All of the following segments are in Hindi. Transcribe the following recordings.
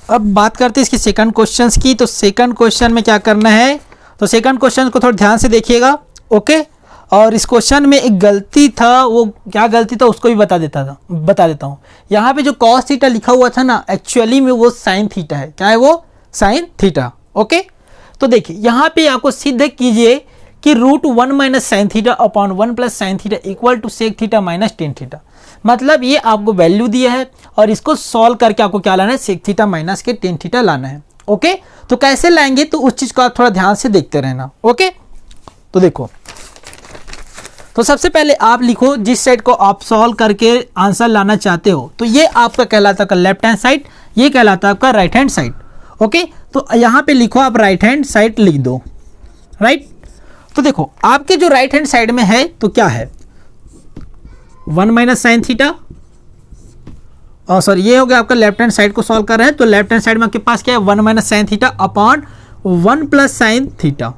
अब बात करते हैं इसके सेकंड क्वेश्चंस की। तो सेकंड क्वेश्चन में क्या करना है, तो सेकंड क्वेश्चन को थोड़ा ध्यान से देखिएगा, ओके। और इस क्वेश्चन में एक गलती था, वो क्या गलती था उसको भी बता देता हूँ। यहाँ पे जो cos थीटा लिखा हुआ था ना, एक्चुअली में वो साइन थीटा है। क्या है वो? Sine theta, okay. तो देखिए यहाँ पे आपको सिद्ध कीजिए कि √1 minus sine theta upon 1 plus sine theta equal to sec theta minus tan theta. मतलब ये आपको वैल्यू दिया है और इसको सॉल्व करके आपको क्या लाना है, सेक थीटा माइनस के टेन थीटा लाना है, ओके। तो कैसे लाएंगे, तो उस चीज़ को आप थोड़ा ध्यान से देखते रहना, ओके। तो देखो, तो सबसे पहले आप लिखो जिस साइड को आप सॉल्व करके आंसर लाना चाहते हो। तो ये आपका कहलाता है लेफ्ट हैंड साइड, ये कहलाता है आपका राइट हैंड साइड, ओके। तो यहाँ पे लिखो आप राइट हैंड साइड लिख दो, राइट। तो देखो आपके जो राइट हैंड साइड में है तो क्या है, 1 माइनस साइन थीटा, और सॉरी ये हो गया आपका लेफ्ट हैंड साइड को सॉल्व कर रहे हैं। तो लेफ्ट हैंड साइड में आपके पास क्या है, 1 minus sine theta upon 1 plus sine theta,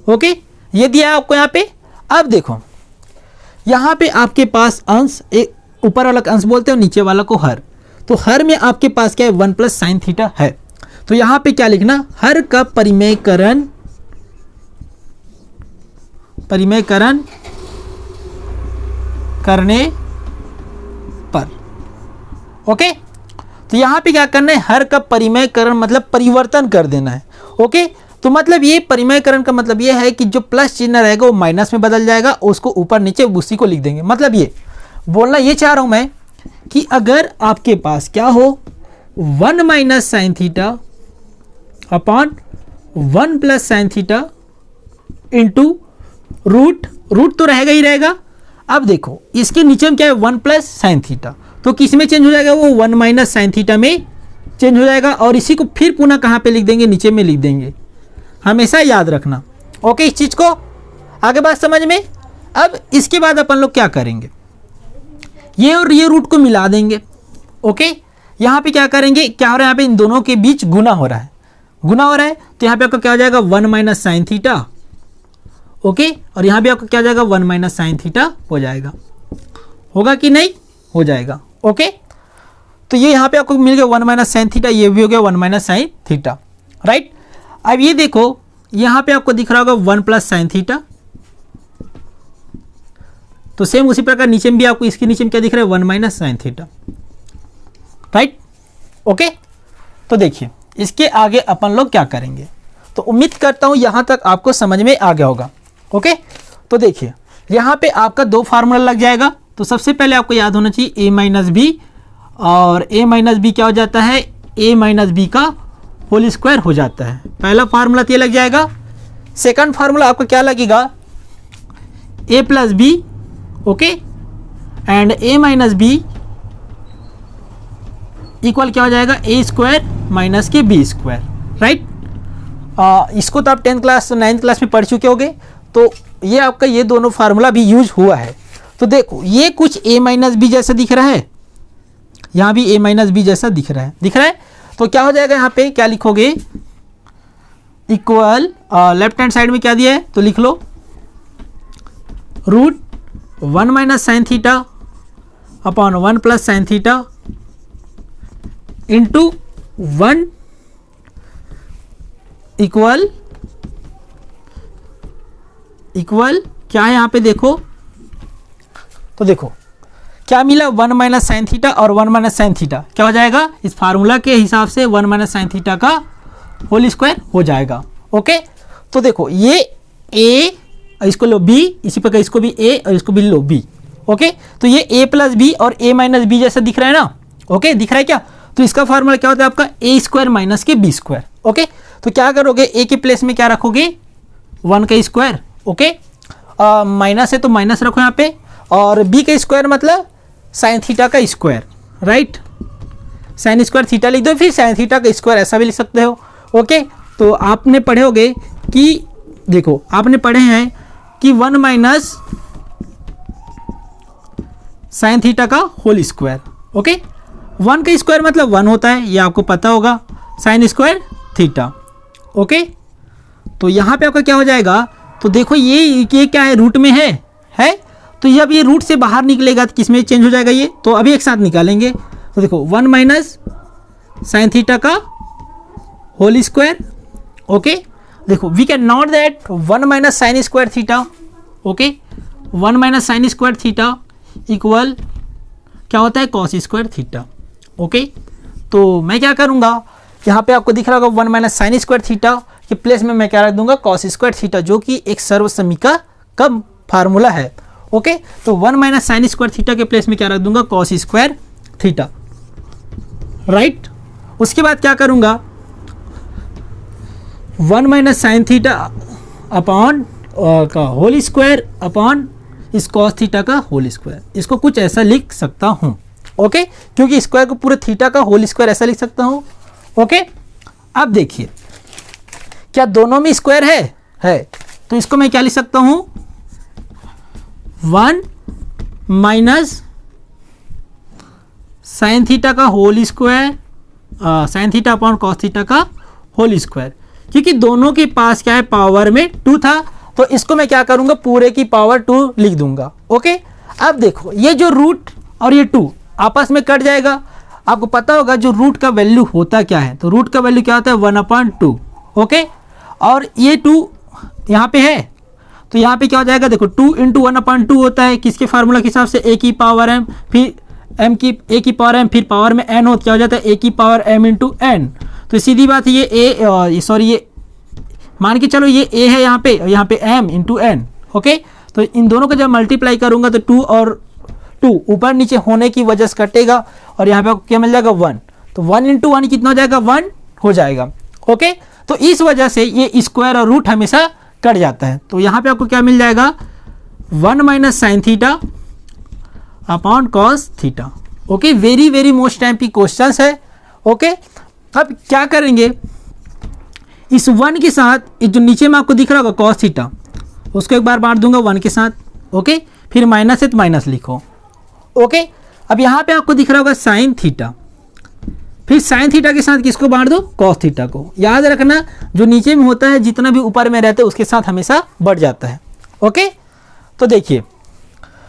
okay. ये दिया है आपको यहाँ पे। अब देखो यहाँ पे आपके पास अंश, एक ऊपर वाला अंश बोलते हो, नीचे वाला को हर। तो हर में आपके पास क्या है, 1 प्लस साइन थीटा है। तो यहाँ पे क्या लिखना, हर का परिमेयकरण करने पर, ओके। तो यहाँ पे क्या करना है, हर का परिमेयकरण मतलब परिवर्तन कर देना है, ओके। तो मतलब ये परिमेयकरण का मतलब ये है कि जो प्लस चिन्ह रहेगा वो माइनस में बदल जाएगा, उसको ऊपर नीचे उसी को लिख देंगे। मतलब ये बोलना ये चाह रहा हूँ मैं कि अगर आपके पास क्या हो, 1 minus sine theta upon 1 plus sine theta into root तो रहेगा ही रहेगा। अब देखो इसके नीचे में क्या है, 1 प्लस साइन थीटा, तो किस में चेंज हो जाएगा, वो 1 माइनस साइन थीटा में चेंज हो जाएगा। और इसी को फिर पुनः कहाँ पे लिख देंगे, नीचे में लिख देंगे। हमेशा याद रखना, ओके, इस चीज़ को। आगे बात समझ में। अब इसके बाद अपन लोग क्या करेंगे, ये और ये रूट को मिला देंगे, ओके। यहाँ पे क्या करेंगे, क्या हो रहा है, यहाँ पे इन दोनों के बीच गुना हो रहा है, तो यहाँ पे आपका क्या हो जाएगा, 1 माइनस साइन थीटा, ओके। और यहाँ भी आपका क्या हो जाएगा, 1 माइनस साइन थीटा हो जाएगा। होगा कि नहीं, हो जाएगा, ओके। तो ये यहाँ पे आपको मिल गया 1 माइनस साइन थीटा, ये भी हो गया 1 माइनस साइन थीटा, राइट। अब ये देखो यहाँ पे आपको दिख रहा होगा 1 प्लस साइन थीटा। तो सेम उसी प्रकार नीचे में भी आपको इसके नीचे में क्या दिख रहा है, 1 minus sine theta, right, okay. तो देखिए इसके आगे अपन लोग क्या करेंगे, तो उम्मीद करता हूँ यहाँ तक आपको समझ में आ गया होगा, ओके। तो देखिए यहाँ पे आपका 2 फार्मूला लग जाएगा। तो सबसे पहले आपको याद होना चाहिए a माइनस बी, और a माइनस बी क्या हो जाता है, a माइनस बी का होल स्क्वायर हो जाता है। पहला फार्मूला ये लग जाएगा। सेकंड फार्मूला आपका क्या लगेगा, a plus B, okay, and a minus B equal क्या हो जाएगा, a स्क्वायर माइनस के b स्क्वायर, राइट। इसको तो आप 10th क्लास 9th क्लास में पढ़ चुके होगे। तो ये आपका ये दोनों फार्मूला भी यूज हुआ है। तो देखो ये कुछ a माइनस बी जैसा दिख रहा है, यहाँ भी a माइनस बी जैसा दिख रहा है। तो क्या हो जाएगा, यहाँ पे क्या लिखोगे, इक्वल, लेफ्ट हैंड साइड में क्या दिया है तो लिख लो √1 minus sine theta upon 1 plus sine theta into 1 equal क्या है यहाँ पे देखो। तो देखो क्या मिला, 1 माइनस साइन थीटा और 1 माइनस साइन थीटा क्या हो जाएगा, इस फार्मूला के हिसाब से 1 माइनस साइन थीटा का होल स्क्वायर हो जाएगा, ओके। तो देखो ये a, इसको लो b, इसी प्रकार इसको भी a और इसको भी लो b, ओके। तो ये a प्लस बी और a माइनस बी जैसा दिख रहा है ना, ओके, दिख रहा है क्या। तो इसका फार्मूला क्या होता है आपका, a स्क्वायर माइनस के b स्क्वायर, ओके। तो क्या करोगे, a के प्लेस में क्या रखोगे, 1 का स्क्वायर, ओके। माइनस है तो माइनस रखो यहाँ पे, और b का स्क्वायर मतलब साइन थीटा का square, right. Sign square theta लिख दो, फिर साइन थीटा का स्क्वायर ऐसा भी लिख सकते हो, ओके। तो आपने पढ़े होगे कि देखो आपने पढ़े हैं कि 1 माइनस साइन थीटा का होल स्क्वायर, ओके। 1 का स्क्वायर मतलब 1 होता है, ये आपको पता होगा, साइन स्क्वायर थीटा, ओके। तो यहाँ पे आपका क्या हो जाएगा, तो देखो ये क्या है, रूट में है। तो जब ये रूट से बाहर निकलेगा तो किस में चेंज हो जाएगा, ये तो अभी एक साथ निकालेंगे। तो देखो 1 माइनस साइन थीटा का होल स्क्वायर। ओके, देखो we can note that 1 minus sine square theta. Okay, 1 minus sine square theta equal क्या होता है, कॉस स्क्वायर थीटा। ओके, तो मैं क्या करूँगा, यहाँ पे आपको दिख रहा होगा 1 माइनस साइन स्क्वायर थीटा के प्लेस में मैं क्या रख दूंगा, कॉस स्क्वायर थीटा, जो कि एक सर्वसमीका का फार्मूला है। ओके, तो 1 माइनस साइन स्क्वायर थीटा के प्लेस में क्या रख दूंगा, कॉस स्क्वायर थीटा। राइट, उसके बाद क्या करूंगा, 1 माइनस साइन थीटा अपॉन का होल स्क्वायर अपॉन इस कॉस थीटा का होल स्क्वायर। इसको कुछ ऐसा लिख सकता हूं। ओके, क्योंकि स्क्वायर को पूरे थीटा का होल स्क्वायर ऐसा लिख सकता हूं। ओके, अब देखिए क्या दोनों में स्क्वायर है, तो इसको मैं क्या लिख सकता हूं, 1 माइनस साइन थीटा का whole square, sine theta upon cos theta का होल स्क्वायर। क्योंकि दोनों के पास क्या है, पावर में 2 था, तो इसको मैं क्या करूंगा, पूरे की पावर 2 लिख दूंगा। ओके, अब देखो ये जो रूट और ये 2 आपस में कट जाएगा। आपको पता होगा जो रूट का वैल्यू होता क्या है, तो रूट का वैल्यू क्या होता है, 1/2। ओके, और ये 2 यहाँ पे है, तो यहाँ पे क्या हो जाएगा, देखो 2 × 1/2 होता है किसके फार्मूला के हिसाब से, a की पावर m, फिर m की a की पावर m, फिर पावर में n हो, क्या हो जाता है, a की पावर m × n। तो सीधी बात है ये मान के चलो ये a है यहाँ पे m × n। ओके, तो इन दोनों को जब मल्टीप्लाई करूंगा तो 2 और 2 ऊपर नीचे होने की वजह से कटेगा, और यहाँ पे आपको क्या मिल जाएगा, 1। तो 1 × 1 कितना हो जाएगा, 1 हो जाएगा। ओके, तो इस वजह से ये स्क्वायर और रूट हमेशा कट जाता है। तो यहाँ पे आपको क्या मिल जाएगा, 1 minus sine theta upon cos theta. Okay, very very most time की क्वेश्चन है। ओके, अब क्या करेंगे, इस 1 के साथ ये जो नीचे में आपको दिख रहा होगा कॉस थीटा, उसको एक बार बांट दूंगा 1 के साथ। ओके, फिर माइनस है तो माइनस लिखो। ओके, अब यहाँ पे आपको दिख रहा होगा साइन थीटा, फिर साइन थीटा के साथ किसको बांट दो, कॉस थीटा को। याद रखना जो नीचे में होता है जितना भी ऊपर में रहता है उसके साथ हमेशा बढ़ जाता है। ओके, तो देखिए,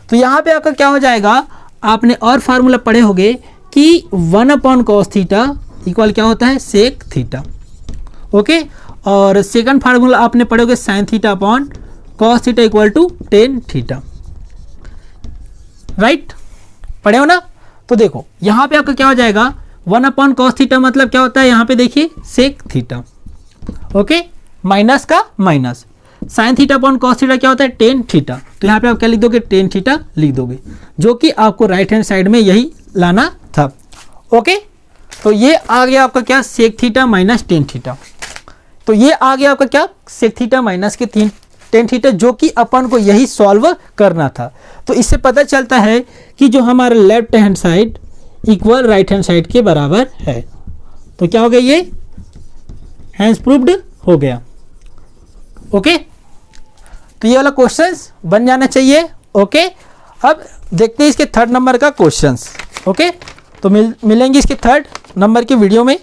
तो यहाँ पे आपका क्या हो जाएगा, आपने और फार्मूला पढ़े होंगे कि 1/cos थीटा इक्वल क्या होता है, सेक थीटा। ओके, और सेकंड फार्मूला आपने पढ़े होंगे sine theta upon cos theta equal to tan theta. Right, पढ़े हो ना। तो देखो यहाँ पे आपका क्या हो जाएगा, 1/cos थीटा मतलब क्या होता है, यहाँ पे देखिए सेक थीटा। ओके, माइनस का minus, sine theta upon cos theta क्या होता है, टेन थीटा। तो यहाँ पे आप क्या लिख दोगे, टेन थीटा लिख दोगे, जो कि आपको राइट हैंड साइड में यही लाना था। ओके, तो ये आ गया आपका क्या, sec theta minus tan theta. तो ये आ गया आपका क्या, सेक थीटा माइनस के टेन थीटा, जो कि अपन को यही सॉल्व करना था। तो इससे पता चलता है कि जो हमारा left hand side equal right hand side के बराबर है। तो क्या हो गया, ये हैंस प्रूव्ड हो गया। ओके, तो ये वाला क्वेश्चंस बन जाना चाहिए। ओके, अब देखते हैं इसके 3rd नंबर का क्वेश्चंस। ओके, तो मिलेंगे इसके 3rd नंबर के वीडियो में।